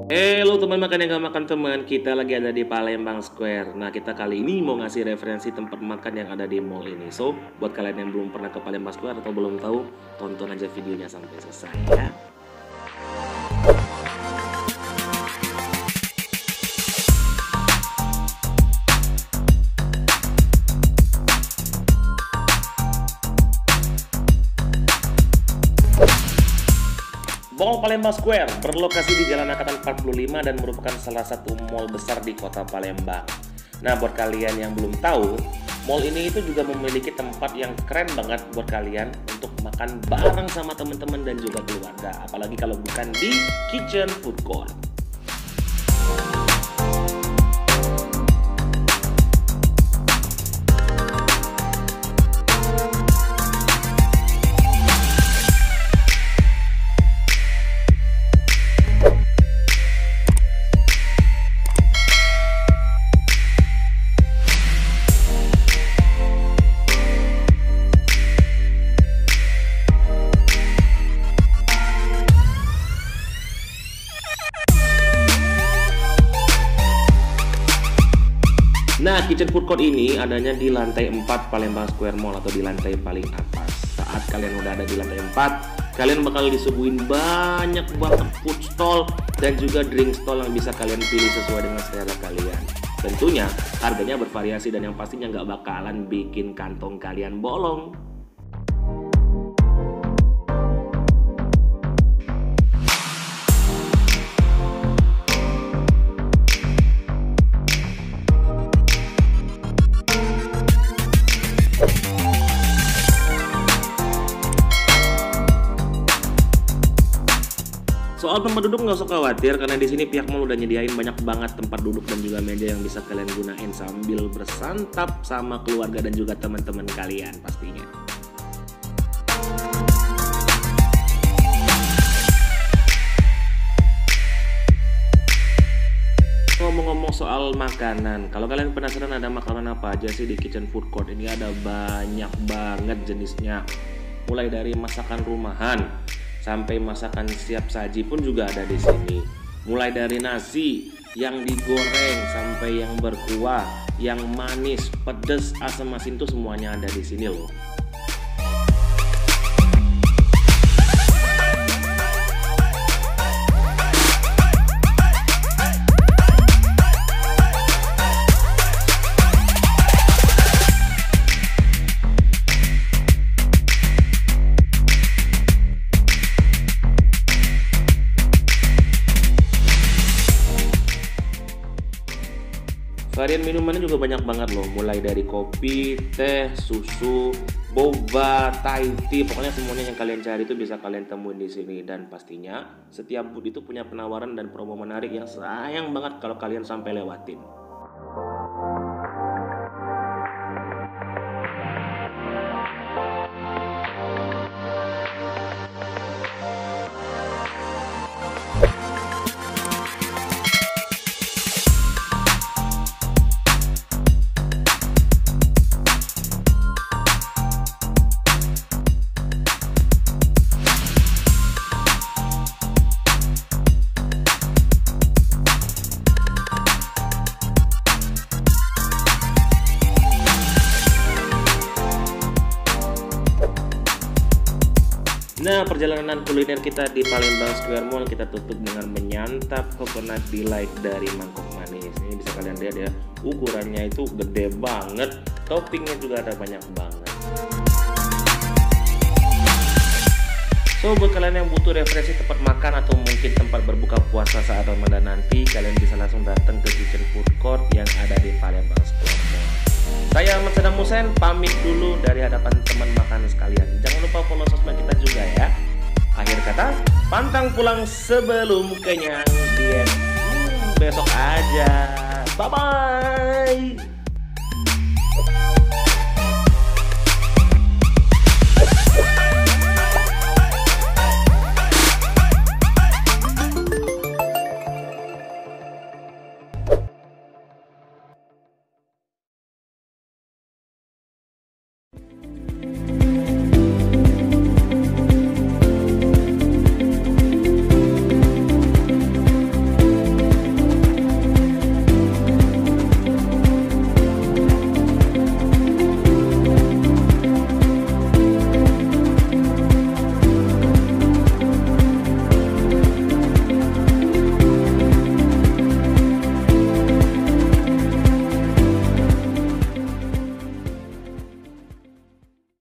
Halo teman makan yang gak makan teman, kita lagi ada di Palembang Square. Nah, kita kali ini mau ngasih referensi tempat makan yang ada di mall ini. So, buat kalian yang belum pernah ke Palembang Square atau belum tahu, tonton aja videonya sampai selesai ya. Mall Palembang Square berlokasi di Jalan Angkatan 45 dan merupakan salah satu mall besar di kota Palembang. Nah, buat kalian yang belum tahu, mall ini itu juga memiliki tempat yang keren banget buat kalian untuk makan bareng sama teman-teman dan juga keluarga. Apalagi kalau bukan di Kitchen Food Court. Nah, Kitchen Food Court ini adanya di lantai 4 Palembang Square Mall atau di lantai paling atas. Saat kalian udah ada di lantai 4, kalian bakal disuguhin banyak banget food stall dan juga drink stall yang bisa kalian pilih sesuai dengan selera kalian. Tentunya harganya bervariasi dan yang pastinya nggak bakalan bikin kantong kalian bolong. Soal tempat duduk nggak usah khawatir karena di sini pihak mall udah nyediain banyak banget tempat duduk dan juga meja yang bisa kalian gunain sambil bersantap sama keluarga dan juga teman-teman kalian pastinya. Ngomong-ngomong soal makanan, kalau kalian penasaran ada makanan apa aja sih di Kitchen Food Court ini, ada banyak banget jenisnya. Mulai dari masakan rumahan sampai masakan siap saji pun juga ada di sini. Mulai dari nasi yang digoreng sampai yang berkuah, yang manis, pedas, asam asin tuh semuanya ada di sini loh. Varian minumannya juga banyak banget loh, mulai dari kopi, teh, susu, boba, Thai tea, pokoknya semuanya yang kalian cari itu bisa kalian temuin di sini. Dan pastinya setiap booth itu punya penawaran dan promo menarik yang sayang banget kalau kalian sampai lewatin. Nah, perjalanan kuliner kita di Palembang Square Mall kita tutup dengan menyantap coconut delight dari mangkok manis. Ini bisa kalian lihat ya, ukurannya itu gede banget, toppingnya juga ada banyak banget. So, buat kalian yang butuh referensi tempat makan atau mungkin tempat berbuka puasa saat Ramadan nanti, kalian bisa langsung datang ke Kitchen Food Court yang ada di Palembang Square Mall. Saya Ahmad Saddam Hussein pamit dulu dari hadapan teman makan sekalian. Jangan lupa follow sosmed kita juga ya. Akhir kata, pantang pulang sebelum kenyang, diet besok aja. Bye bye.